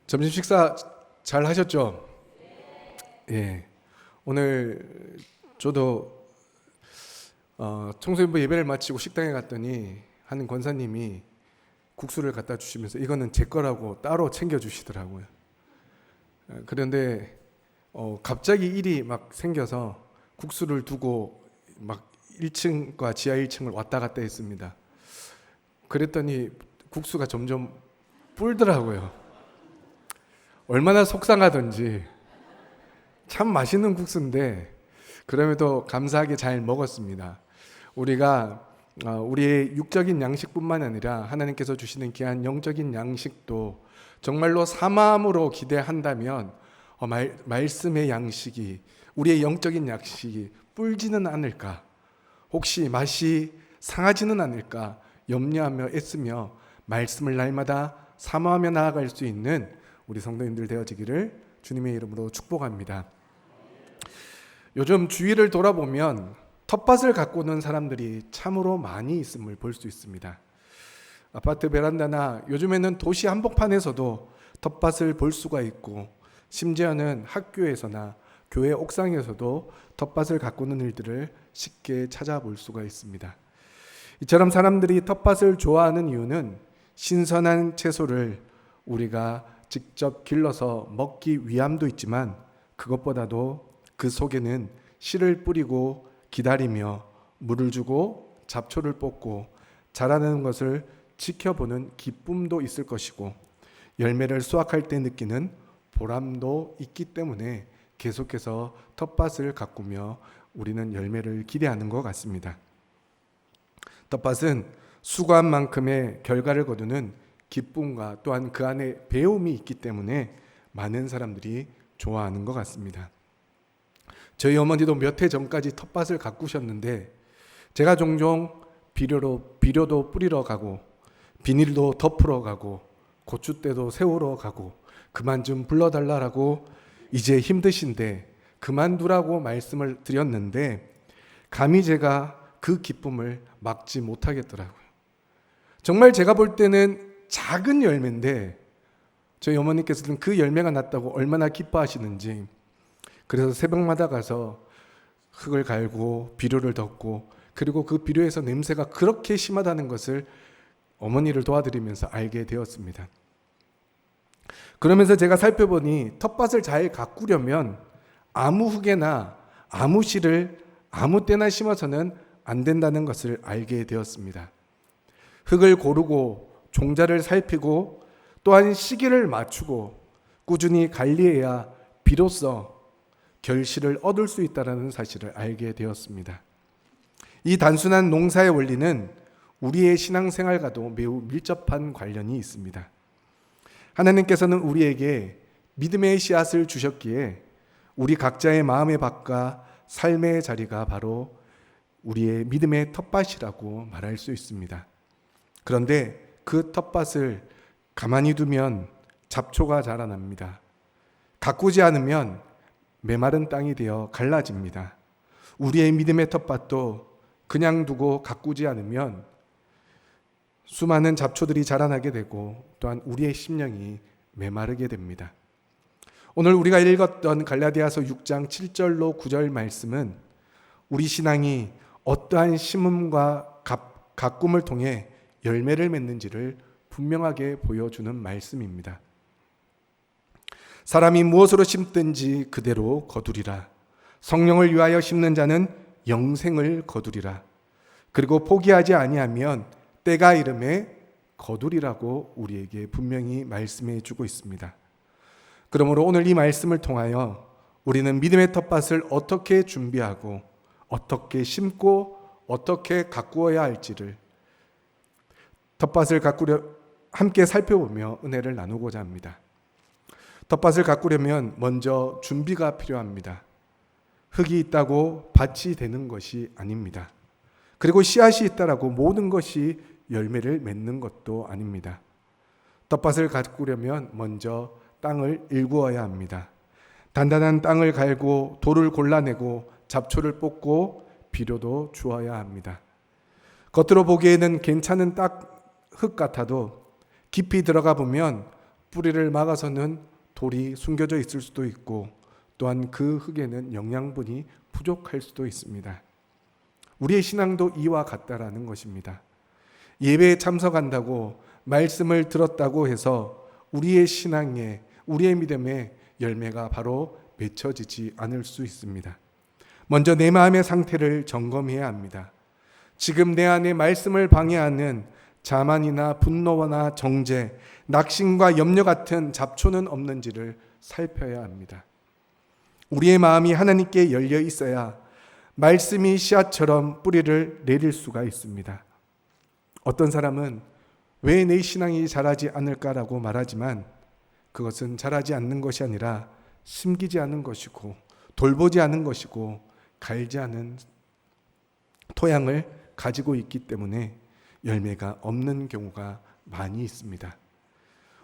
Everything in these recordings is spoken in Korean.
점심 식사 잘 하셨죠? 예. 오늘 저도 청소년부 예배를 마치고 식당에 갔더니 한 권사님이 국수를 갖다 주시면서 이거는 제 거라고 따로 챙겨 주시더라고요. 그런데 갑자기 일이 막 생겨서 국수를 두고 막 1층과 지하 1층을 왔다 갔다 했습니다. 그랬더니 국수가 점점 불더라고요. 얼마나 속상하던지. 참 맛있는 국수인데 그럼에도 감사하게 잘 먹었습니다. 우리가 우리의 육적인 양식뿐만 아니라 하나님께서 주시는 귀한 영적인 양식도 정말로 사마음으로 기대한다면 말씀의 양식이, 우리의 영적인 양식이 불지는 않을까, 혹시 맛이 상하지는 않을까 염려하며 애쓰며 말씀을 날마다 사모하며 나아갈 수 있는 우리 성도님들 되어지기를 주님의 이름으로 축복합니다. 요즘 주위를 돌아보면 텃밭을 가꾸는 사람들이 참으로 많이 있음을 볼 수 있습니다. 아파트 베란다나 요즘에는 도시 한복판에서도 텃밭을 볼 수가 있고, 심지어는 학교에서나 교회 옥상에서도 텃밭을 가꾸는 일들을 쉽게 찾아볼 수가 있습니다. 이처럼 사람들이 텃밭을 좋아하는 이유는 신선한 채소를 우리가 직접 길러서 먹기 위함도 있지만, 그것보다도 그 속에는 씨를 뿌리고 기다리며 물을 주고 잡초를 뽑고 자라는 것을 지켜보는 기쁨도 있을 것이고, 열매를 수확할 때 느끼는 보람도 있기 때문에 계속해서 텃밭을 가꾸며 우리는 열매를 기대하는 것 같습니다. 텃밭은 수고한 만큼의 결과를 거두는 기쁨과 또한 그 안에 배움이 있기 때문에 많은 사람들이 좋아하는 것 같습니다. 저희 어머니도 몇 해 전까지 텃밭을 가꾸셨는데, 제가 종종 비료도 뿌리러 가고 비닐도 덮으러 가고 고추대도 세우러 가고 그만 좀 불러달라고 이제 힘드신데 그만두라고 말씀을 드렸는데, 감히 제가 그 기쁨을 막지 못하겠더라고요. 정말 제가 볼 때는 작은 열매인데 저희 어머니께서는 그 열매가 났다고 얼마나 기뻐하시는지, 그래서 새벽마다 가서 흙을 갈고 비료를 덮고, 그리고 그 비료에서 냄새가 그렇게 심하다는 것을 어머니를 도와드리면서 알게 되었습니다. 그러면서 제가 살펴보니 텃밭을 잘 가꾸려면 아무 흙에나 아무 씨를 아무 때나 심어서는 안 된다는 것을 알게 되었습니다. 흙을 고르고 종자를 살피고 또한 시기를 맞추고 꾸준히 관리해야 비로소 결실을 얻을 수 있다는 사실을 알게 되었습니다. 이 단순한 농사의 원리는 우리의 신앙생활과도 매우 밀접한 관련이 있습니다. 하나님께서는 우리에게 믿음의 씨앗을 주셨기에 우리 각자의 마음의 밭과 삶의 자리가 바로 우리의 믿음의 텃밭이라고 말할 수 있습니다. 그런데 그 텃밭을 가만히 두면 잡초가 자라납니다. 가꾸지 않으면 메마른 땅이 되어 갈라집니다. 우리의 믿음의 텃밭도 그냥 두고 가꾸지 않으면 수많은 잡초들이 자라나게 되고 또한 우리의 심령이 메마르게 됩니다. 오늘 우리가 읽었던 갈라디아서 6장 7절로 9절 말씀은 우리 신앙이 어떠한 심음과 가꿈을 통해 열매를 맺는지를 분명하게 보여주는 말씀입니다. 사람이 무엇으로 심든지 그대로 거두리라. 성령을 위하여 심는 자는 영생을 거두리라. 그리고 포기하지 아니하면 때가 이름에 거두리라고 우리에게 분명히 말씀해 주고 있습니다. 그러므로 오늘 이 말씀을 통하여 우리는 믿음의 텃밭을 어떻게 준비하고 어떻게 심고 어떻게 가꾸어야 할지를, 텃밭을 가꾸려 함께 살펴보며 은혜를 나누고자 합니다. 텃밭을 가꾸려면 먼저 준비가 필요합니다. 흙이 있다고 밭이 되는 것이 아닙니다. 그리고 씨앗이 있다라고 모든 것이 열매를 맺는 것도 아닙니다. 텃밭을 가꾸려면 먼저 땅을 일구어야 합니다. 단단한 땅을 갈고 돌을 골라내고 잡초를 뽑고 비료도 주어야 합니다. 겉으로 보기에는 괜찮은 흙 같아도 깊이 들어가 보면 뿌리를 막아서는 돌이 숨겨져 있을 수도 있고 또한 그 흙에는 영양분이 부족할 수도 있습니다. 우리의 신앙도 이와 같다라는 것입니다. 예배에 참석한다고 말씀을 들었다고 해서 우리의 신앙에 우리의 믿음에 열매가 바로 맺혀지지 않을 수 있습니다. 먼저 내 마음의 상태를 점검해야 합니다. 지금 내 안에 말씀을 방해하는 자만이나 분노나 정죄, 낙심과 염려 같은 잡초는 없는지를 살펴야 합니다. 우리의 마음이 하나님께 열려 있어야 말씀이 씨앗처럼 뿌리를 내릴 수가 있습니다. 어떤 사람은 왜 내 신앙이 자라지 않을까라고 말하지만 그것은 자라지 않는 것이 아니라 심기지 않은 것이고 돌보지 않은 것이고 갈지 않은 토양을 가지고 있기 때문에 열매가 없는 경우가 많이 있습니다.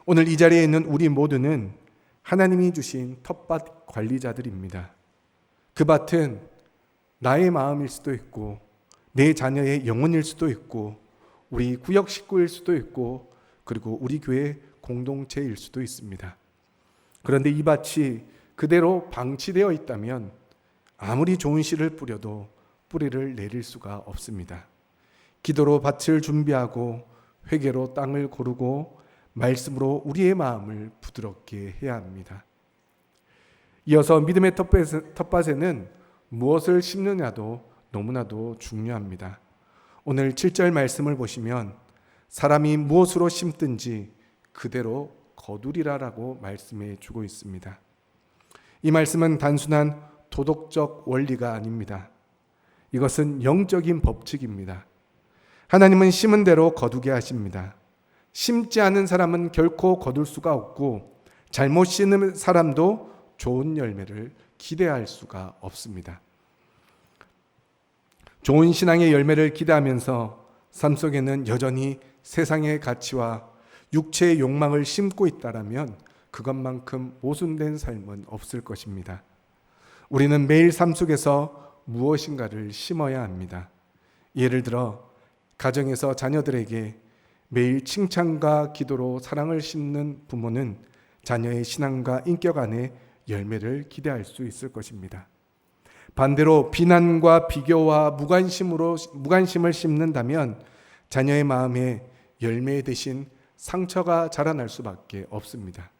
오늘 이 자리에 있는 우리 모두는 하나님이 주신 텃밭 관리자들입니다. 그 밭은 나의 마음일 수도 있고 내 자녀의 영혼일 수도 있고 우리 구역 식구일 수도 있고 그리고 우리 교회 공동체일 수도 있습니다. 그런데 이 밭이 그대로 방치되어 있다면 아무리 좋은 씨를 뿌려도 뿌리를 내릴 수가 없습니다. 기도로 밭을 준비하고 회개로 땅을 고르고 말씀으로 우리의 마음을 부드럽게 해야 합니다. 이어서 믿음의 텃밭에는 무엇을 심느냐도 너무나도 중요합니다. 오늘 7절 말씀을 보시면 사람이 무엇으로 심든지 그대로 거두리라라고 말씀해 주고 있습니다. 이 말씀은 단순한 도덕적 원리가 아닙니다. 이것은 영적인 법칙입니다. 하나님은 심은 대로 거두게 하십니다. 심지 않은 사람은 결코 거둘 수가 없고 잘못 심는 사람도 좋은 열매를 기대할 수가 없습니다. 좋은 신앙의 열매를 기대하면서 삶 속에는 여전히 세상의 가치와 육체의 욕망을 심고 있다라면 그것만큼 모순된 삶은 없을 것입니다. 우리는 매일 삶 속에서 무엇인가를 심어야 합니다. 예를 들어 가정에서 자녀들에게 매일 칭찬과 기도로 사랑을 심는 부모는 자녀의 신앙과 인격 안에 열매를 기대할 수 있을 것입니다. 반대로 비난과 비교와 무관심을 심는다면 자녀의 마음에 열매 대신 상처가 자라날 수밖에 없습니다.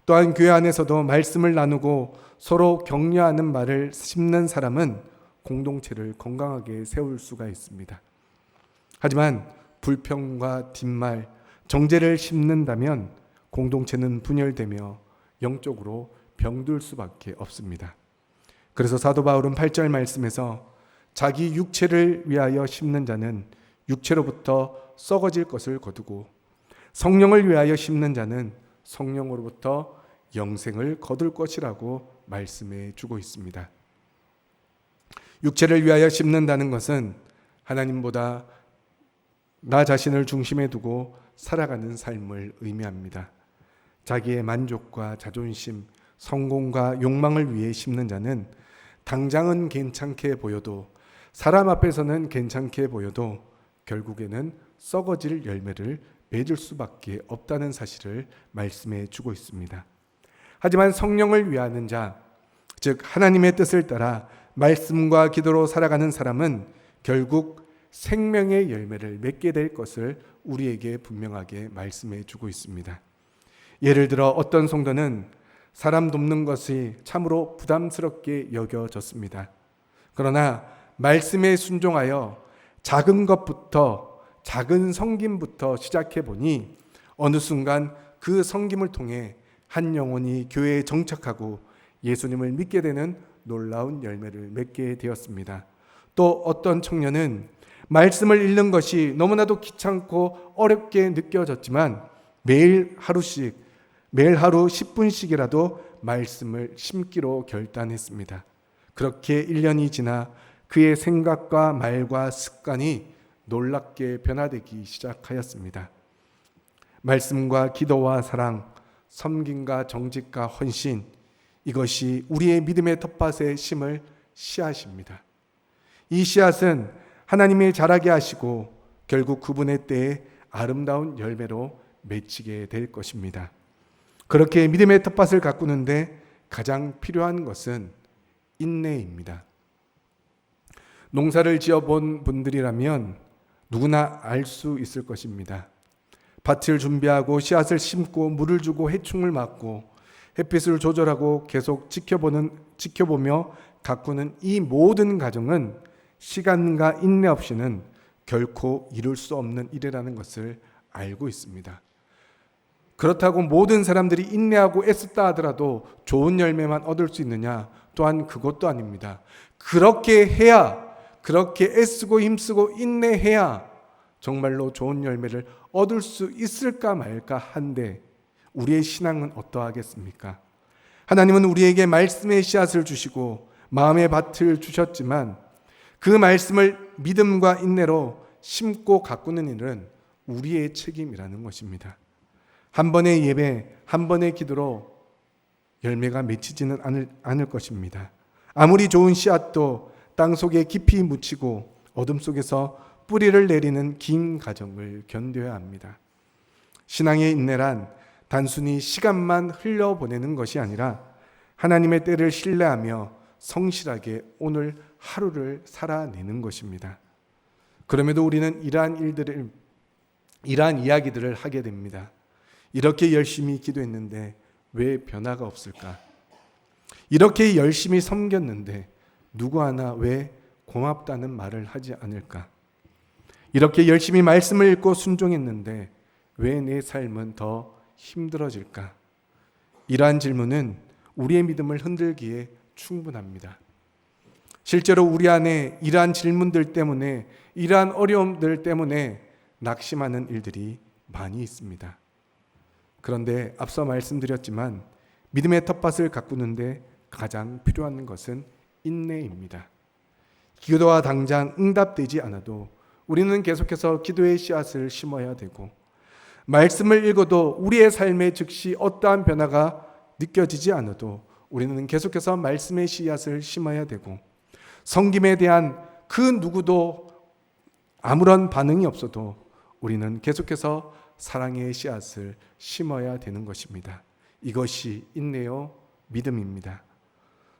또한 교회 안에서도 말씀을 나누고 서로 격려하는 말을 심는 사람은 공동체를 건강하게 세울 수가 있습니다. 하지만 불평과 뒷말, 정죄를 심는다면 공동체는 분열되며 영적으로 병들 수밖에 없습니다. 그래서 사도 바울은 8절 말씀에서 자기 육체를 위하여 심는 자는 육체로부터 썩어질 것을 거두고 성령을 위하여 심는 자는 성령으로부터 영생을 거둘 것이라고 말씀해 주고 있습니다. 육체를 위하여 심는다는 것은 하나님보다 나 자신을 중심에 두고 살아가는 삶을 의미합니다. 자기의 만족과 자존심, 성공과 욕망을 위해 심는 자는 당장은 괜찮게 보여도 사람 앞에서는 괜찮게 보여도 결국에는 썩어질 열매를 맺을 수밖에 없다는 사실을 말씀해 주고 있습니다. 하지만 성령을 위하는 자, 즉 하나님의 뜻을 따라 말씀과 기도로 살아가는 사람은 결국 생명의 열매를 맺게 될 것을 우리에게 분명하게 말씀해 주고 있습니다. 예를 들어 어떤 성도는 사람 돕는 것이 참으로 부담스럽게 여겨졌습니다. 그러나 말씀에 순종하여 작은 것부터 작은 섬김부터 시작해 보니 어느 순간 그 섬김을 통해 한 영혼이 교회에 정착하고 예수님을 믿게 되는 놀라운 열매를 맺게 되었습니다. 또 어떤 청년은 말씀을 읽는 것이 너무나도 귀찮고 어렵게 느껴졌지만 매일 하루 10분씩이라도 말씀을 심기로 결단했습니다. 그렇게 1년이 지나 그의 생각과 말과 습관이 놀랍게 변화되기 시작하였습니다. 말씀과 기도와 사랑, 섬김과 정직과 헌신, 이것이 우리의 믿음의 텃밭에 심을 씨앗입니다. 이 씨앗은 하나님이 자라게 하시고 결국 그분의 때에 아름다운 열매로 맺히게 될 것입니다. 그렇게 믿음의 텃밭을 가꾸는데 가장 필요한 것은 인내입니다. 농사를 지어본 분들이라면 누구나 알 수 있을 것입니다. 밭을 준비하고 씨앗을 심고 물을 주고 해충을 막고 햇빛을 조절하고 계속 지켜보며 가꾸는 이 모든 과정은 시간과 인내 없이는 결코 이룰 수 없는 일이라는 것을 알고 있습니다. 그렇다고 모든 사람들이 인내하고 애썼다 하더라도 좋은 열매만 얻을 수 있느냐? 또한 그것도 아닙니다. 그렇게 해야, 그렇게 애쓰고 힘쓰고 인내해야 정말로 좋은 열매를 얻을 수 있을까 말까 한데 우리의 신앙은 어떠하겠습니까? 하나님은 우리에게 말씀의 씨앗을 주시고 마음의 밭을 주셨지만 그 말씀을 믿음과 인내로 심고 가꾸는 일은 우리의 책임이라는 것입니다. 한 번의 예배, 한 번의 기도로 열매가 맺히지는 않을 것입니다. 아무리 좋은 씨앗도 땅 속에 깊이 묻히고 어둠 속에서 뿌리를 내리는 긴 과정을 견뎌야 합니다. 신앙의 인내란 단순히 시간만 흘려보내는 것이 아니라 하나님의 때를 신뢰하며 성실하게 오늘 하루를 살아내는 것입니다. 그럼에도 우리는 이러한 이야기들을 하게 됩니다. 이렇게 열심히 기도했는데 왜 변화가 없을까? 이렇게 열심히 섬겼는데 누구 하나 왜 고맙다는 말을 하지 않을까? 이렇게 열심히 말씀을 읽고 순종했는데 왜 내 삶은 더 힘들어질까? 이러한 질문은 우리의 믿음을 흔들기에 충분합니다. 실제로 우리 안에 이러한 질문들 때문에, 이러한 어려움들 때문에 낙심하는 일들이 많이 있습니다. 그런데 앞서 말씀드렸지만 믿음의 텃밭을 가꾸는데 가장 필요한 것은 인내입니다. 기도가 당장 응답되지 않아도 우리는 계속해서 기도의 씨앗을 심어야 되고, 말씀을 읽어도 우리의 삶에 즉시 어떠한 변화가 느껴지지 않아도 우리는 계속해서 말씀의 씨앗을 심어야 되고, 성김에 대한 그 누구도 아무런 반응이 없어도 우리는 계속해서 사랑의 씨앗을 심어야 되는 것입니다. 이것이 인내요 믿음입니다.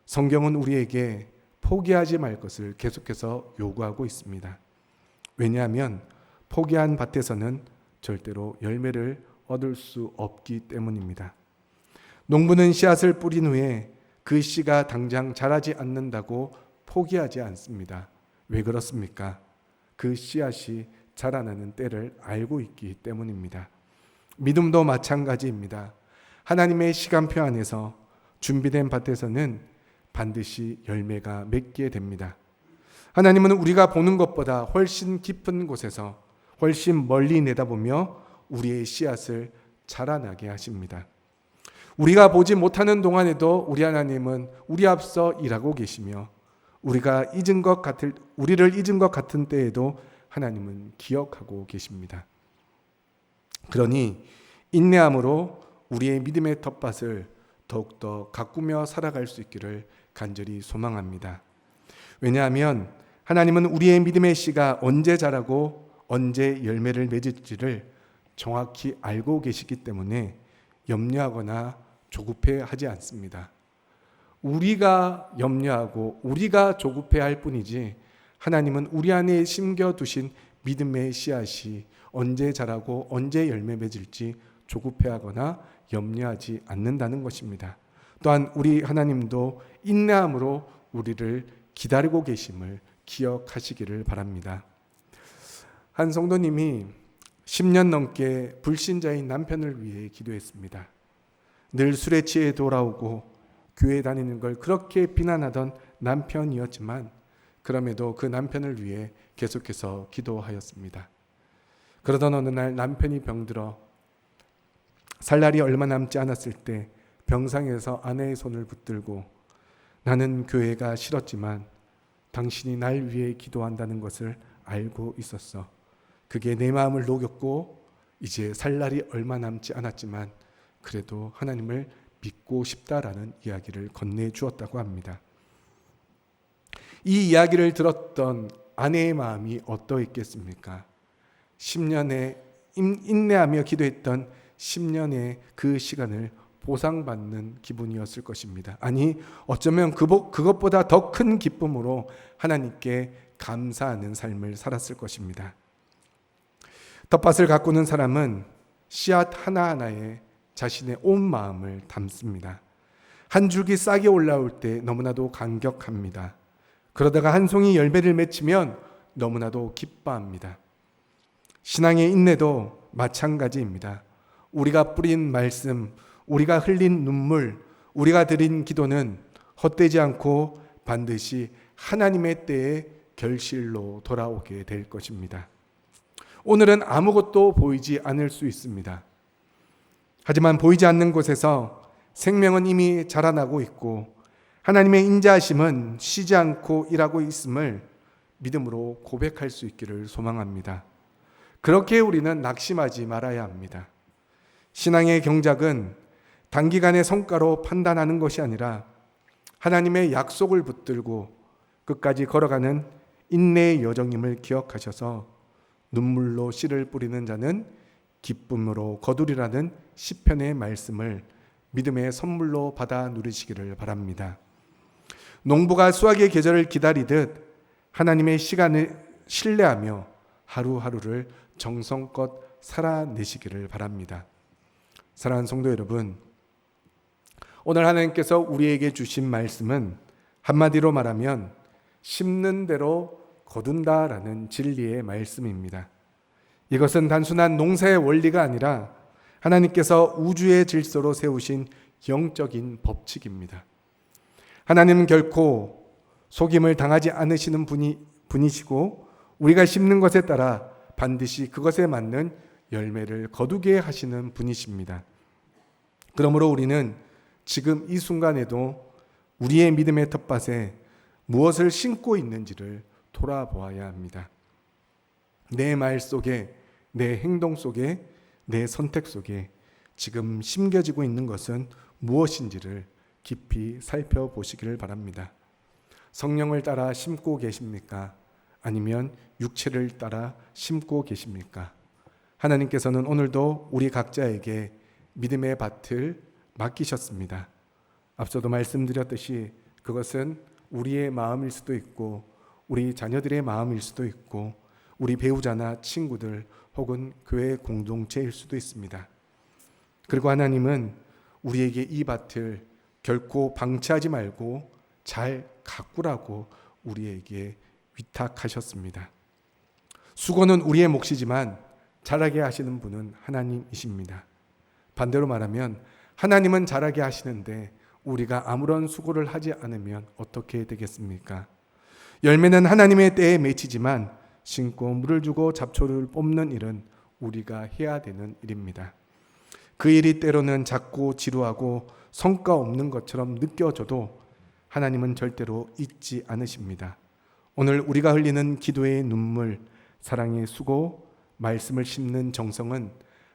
성경은 우리에게 포기하지 말 것을 계속해서 요구하고 있습니다. 왜냐하면 포기한 밭에서는 절대로 열매를 얻을 수 없기 때문입니다. 농부는 씨앗을 뿌린 후에 그 씨가 당장 자라지 않는다고 포기하지 않습니다. 왜 그렇습니까? 그 씨앗이 자라나는 때를 알고 있기 때문입니다. 믿음도 마찬가지입니다. 하나님의 시간표 안에서 준비된 밭에서는 반드시 열매가 맺게 됩니다. 하나님은 우리가 보는 것보다 훨씬 깊은 곳에서 훨씬 멀리 내다보며 우리의 씨앗을 자라나게 하십니다. 우리가 보지 못하는 동안에도 우리 하나님은 우리 앞서 일하고 계시며 우리를 잊은 것 같은 때에도 하나님은 기억하고 계십니다. 그러니 인내함으로 우리의 믿음의 텃밭을 더욱더 가꾸며 살아갈 수 있기를 간절히 소망합니다. 왜냐하면 하나님은 우리의 믿음의 씨가 언제 자라고 언제 열매를 맺을지를 정확히 알고 계시기 때문에 염려하거나 조급해하지 않습니다. 우리가 염려하고 우리가 조급해할 뿐이지 하나님은 우리 안에 심겨두신 믿음의 씨앗이 언제 자라고 언제 열매 맺을지 조급해하거나 염려하지 않는다는 것입니다. 또한 우리 하나님도 인내함으로 우리를 기다리고 계심을 기억하시기를 바랍니다. 한 성도님이 10년 넘게 불신자인 남편을 위해 기도했습니다. 늘 술에 취해 돌아오고 교회 다니는 걸 그렇게 비난하던 남편이었지만 그럼에도 그 남편을 위해 계속해서 기도하였습니다. 그러던 어느 날 남편이 병들어 살 날이 얼마 남지 않았을 때 병상에서 아내의 손을 붙들고 나는 교회가 싫었지만 당신이 날 위해 기도한다는 것을 알고 있었어. 그게 내 마음을 녹였고 이제 살 날이 얼마 남지 않았지만 그래도 하나님을 믿고 싶다라는 이야기를 건네주었다고 합니다. 이 이야기를 들었던 아내의 마음이 어떠했겠습니까? 10년에 인내하며 기도했던 10년의 그 시간을 보상받는 기분이었을 것입니다. 아니, 어쩌면 그것보다 더 큰 기쁨으로 하나님께 감사하는 삶을 살았을 것입니다. 텃밭을 가꾸는 사람은 씨앗 하나하나에 자신의 온 마음을 담습니다. 한 줄기 싹이 올라올 때 너무나도 감격합니다. 그러다가 한 송이 열매를 맺히면 너무나도 기뻐합니다. 신앙의 인내도 마찬가지입니다. 우리가 뿌린 말씀, 우리가 흘린 눈물, 우리가 드린 기도는 헛되지 않고 반드시 하나님의 때에 결실로 돌아오게 될 것입니다. 오늘은 아무것도 보이지 않을 수 있습니다. 하지만 보이지 않는 곳에서 생명은 이미 자라나고 있고 하나님의 인자하심은 쉬지 않고 일하고 있음을 믿음으로 고백할 수 있기를 소망합니다. 그렇게 우리는 낙심하지 말아야 합니다. 신앙의 경작은 단기간의 성과로 판단하는 것이 아니라 하나님의 약속을 붙들고 끝까지 걸어가는 인내의 여정임을 기억하셔서 눈물로 씨를 뿌리는 자는 기쁨으로 거두리라는 시편의 말씀을 믿음의 선물로 받아 누리시기를 바랍니다. 농부가 수확의 계절을 기다리듯 하나님의 시간을 신뢰하며 하루하루를 정성껏 살아내시기를 바랍니다. 사랑하는 성도 여러분, 오늘 하나님께서 우리에게 주신 말씀은 한마디로 말하면 심는 대로 거둔다라는 진리의 말씀입니다. 이것은 단순한 농사의 원리가 아니라 하나님께서 우주의 질서로 세우신 영적인 법칙입니다. 하나님은 결코 속임을 당하지 않으시는 분이시고 우리가 심는 것에 따라 반드시 그것에 맞는 열매를 거두게 하시는 분이십니다. 그러므로 우리는 지금 이 순간에도 우리의 믿음의 텃밭에 무엇을 심고 있는지를 돌아보아야 합니다. 내 말 속에, 내 행동 속에, 내 선택 속에 지금 심겨지고 있는 것은 무엇인지를 깊이 살펴보시기를 바랍니다. 성령을 따라 심고 계십니까? 아니면 육체를 따라 심고 계십니까? 하나님께서는 오늘도 우리 각자에게 믿음의 밭을 맡기셨습니다. 앞서도 말씀드렸듯이 그것은 우리의 마음일 수도 있고 우리 자녀들의 마음일 수도 있고 우리 배우자나 친구들 혹은 교회 공동체일 수도 있습니다. 그리고 하나님은 우리에게 이 밭을 결코 방치하지 말고 잘 가꾸라고 우리에게 위탁하셨습니다. 수고는 우리의 몫이지만 자라게 하시는 분은 하나님이십니다. 반대로 말하면 하나님은 자라게 하시는데 우리가 아무런 수고를 하지 않으면 어떻게 되겠습니까? 열매는 하나님의 때에 맺히지만 심고 물을 주고 잡초를 뽑는 일은 우리가 해야 되는 일입니다. 그 일이 때로는 작고 지루하고 성과 없는 것처럼 느껴져도 하나님은 절대로 잊지 않으십니다. 오늘 우리가 흘리는 기도의 눈물, 사랑의 수고, 말씀을 심는 정성은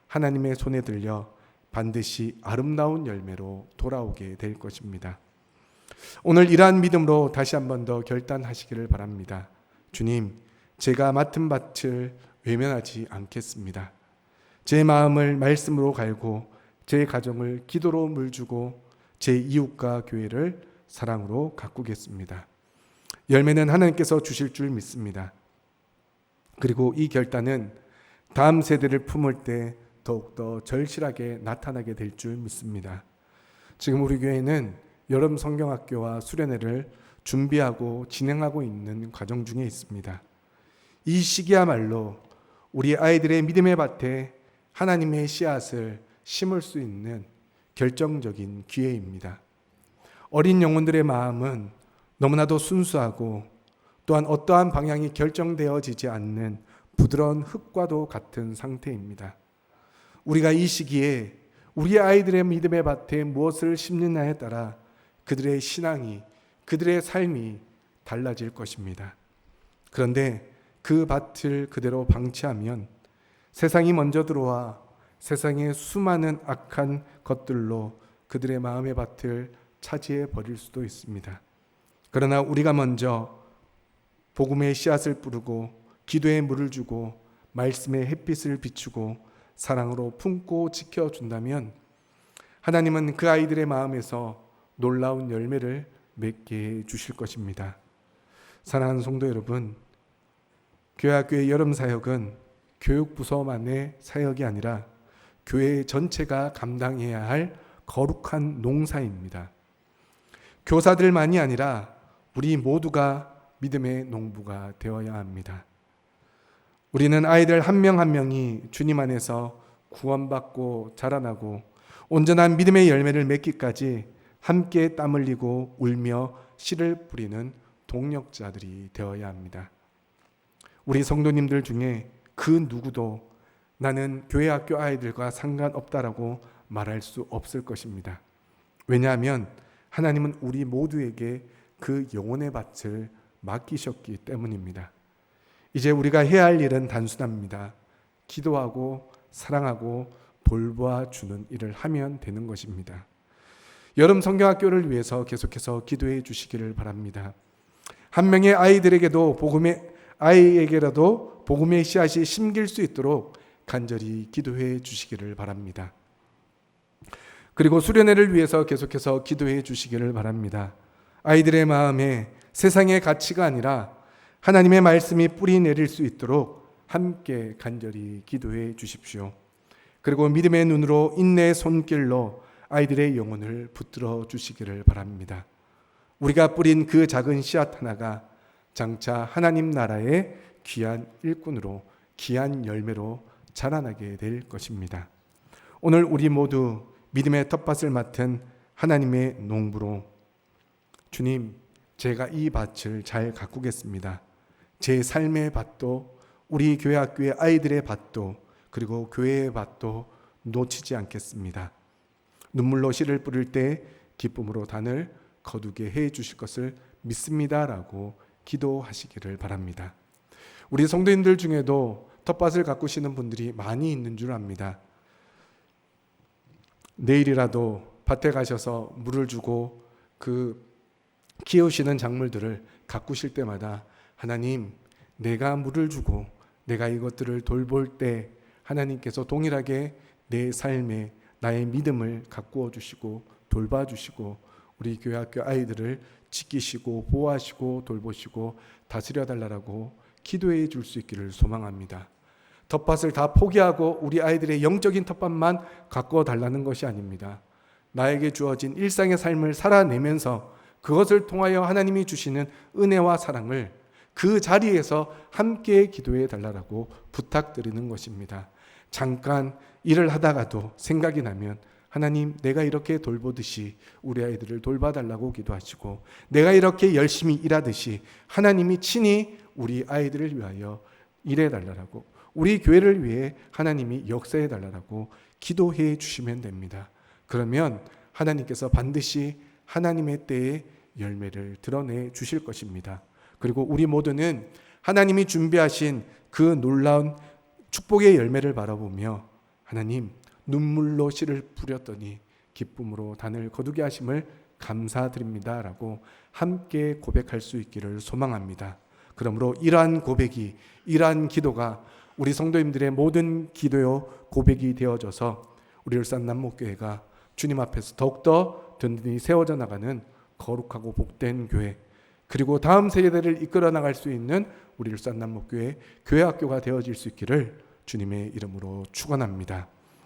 하나님의 손에 들려 반드시 아름다운 열매로 돌아오게 될 것입니다. 오늘 이러한 믿음으로 다시 한 번 더 결단하시기를 바랍니다. 주님, 제가 맡은 밭을 외면하지 않겠습니다. 제 마음을 말씀으로 갈고 제 가정을 기도로 물주고 제 이웃과 교회를 사랑으로 가꾸겠습니다. 열매는 하나님께서 주실 줄 믿습니다. 그리고 이 결단은 다음 세대를 품을 때 더욱더 절실하게 나타나게 될 줄 믿습니다. 지금 우리 교회는 여름 성경학교와 수련회를 준비하고 진행하고 있는 과정 중에 있습니다. 이 시기야말로 우리 아이들의 믿음의 밭에 하나님의 씨앗을 심을 수 있는 결정적인 기회입니다. 어린 영혼들의 마음은 너무나도 순수하고 또한 어떠한 방향이 결정되어지지 않는 부드러운 흙과도 같은 상태입니다. 우리가 이 시기에 우리 아이들의 믿음의 밭에 무엇을 심느냐에 따라 그들의 신앙이, 그들의 삶이 달라질 것입니다. 그런데 그 밭을 그대로 방치하면 세상이 먼저 들어와 세상의 수많은 악한 것들로 그들의 마음의 밭을 차지해 버릴 수도 있습니다. 그러나 우리가 먼저 복음의 씨앗을 뿌리고 기도의 물을 주고 말씀의 햇빛을 비추고 사랑으로 품고 지켜준다면 하나님은 그 아이들의 마음에서 놀라운 열매를 맺게 해 주실 것입니다. 사랑하는 성도 여러분, 교회학교의 여름 사역은 교육부서만의 사역이 아니라 교회 전체가 감당해야 할 거룩한 농사입니다. 교사들만이 아니라 우리 모두가 믿음의 농부가 되어야 합니다. 우리는 아이들 한 명 한 명이 주님 안에서 구원받고 자라나고 온전한 믿음의 열매를 맺기까지 함께 땀 흘리고 울며 씨를 뿌리는 동력자들이 되어야 합니다. 우리 성도님들 중에 그 누구도 나는 교회 학교 아이들과 상관없다라고 말할 수 없을 것입니다. 왜냐하면 하나님은 우리 모두에게 그 영혼의 밭을 맡기셨기 때문입니다. 이제 우리가 해야 할 일은 단순합니다. 기도하고 사랑하고 돌봐주는 일을 하면 되는 것입니다. 여름 성경학교를 위해서 계속해서 기도해 주시기를 바랍니다. 한 명의 아이들에게도 아이에게라도 복음의 씨앗이 심길 수 있도록 간절히 기도해 주시기를 바랍니다. 그리고 수련회를 위해서 계속해서 기도해 주시기를 바랍니다. 아이들의 마음에 세상의 가치가 아니라 하나님의 말씀이 뿌리 내릴 수 있도록 함께 간절히 기도해 주십시오. 그리고 믿음의 눈으로 인내의 손길로 아이들의 영혼을 붙들어 주시기를 바랍니다. 우리가 뿌린 그 작은 씨앗 하나가 장차 하나님 나라의 귀한 일꾼으로 귀한 열매로 자라나게 될 것입니다. 오늘 우리 모두 믿음의 텃밭을 맡은 하나님의 농부로 주님, 제가 이 밭을 잘 가꾸겠습니다. 제 삶의 밭도 우리 교회 학교의 아이들의 밭도 그리고 교회의 밭도 놓치지 않겠습니다. 눈물로 씨를 뿌릴 때 기쁨으로 단을 거두게 해 주실 것을 믿습니다라고 기도하시기를 바랍니다. 우리 성도님들 중에도 텃밭을 가꾸시는 분들이 많이 있는 줄 압니다. 내일이라도 밭에 가셔서 물을 주고 그 키우시는 작물들을 가꾸실 때마다 하나님, 내가 물을 주고 내가 이것들을 돌볼 때 하나님께서 동일하게 내 삶에 나의 믿음을 가꾸어 주시고 돌봐주시고 우리 교회 학교 아이들을 지키시고 보호하시고 돌보시고 다스려 달라고 기도해 줄 수 있기를 소망합니다. 텃밭을 다 포기하고 우리 아이들의 영적인 텃밭만 가꾸어 달라는 것이 아닙니다. 나에게 주어진 일상의 삶을 살아내면서 그것을 통하여 하나님이 주시는 은혜와 사랑을 그 자리에서 함께 기도해 달라고 부탁드리는 것입니다. 잠깐 일을 하다가도 생각이 나면 하나님, 내가 이렇게 돌보듯이 우리 아이들을 돌봐달라고 기도하시고 내가 이렇게 열심히 일하듯이 하나님이 친히 우리 아이들을 위하여 일해달라고 우리 교회를 위해 하나님이 역사해달라고 기도해 주시면 됩니다. 그러면 하나님께서 반드시 하나님의 때에 열매를 드러내 주실 것입니다. 그리고 우리 모두는 하나님이 준비하신 그 놀라운 축복의 열매를 바라보며 하나님, 눈물로 씨를 뿌렸더니 기쁨으로 단을 거두게 하심을 감사드립니다 라고 함께 고백할 수 있기를 소망합니다. 그러므로 이러한 고백이, 이러한 기도가 우리 성도님들의 모든 기도요 고백이 되어져서 우리 울산 남목교회가 주님 앞에서 더욱더 든든히 세워져 나가는 거룩하고 복된 교회, 그리고 다음 세대를 이끌어 나갈 수 있는 우리 울산 남목교회 교회학교가 되어질 수 있기를 주님의 이름으로 축원합니다.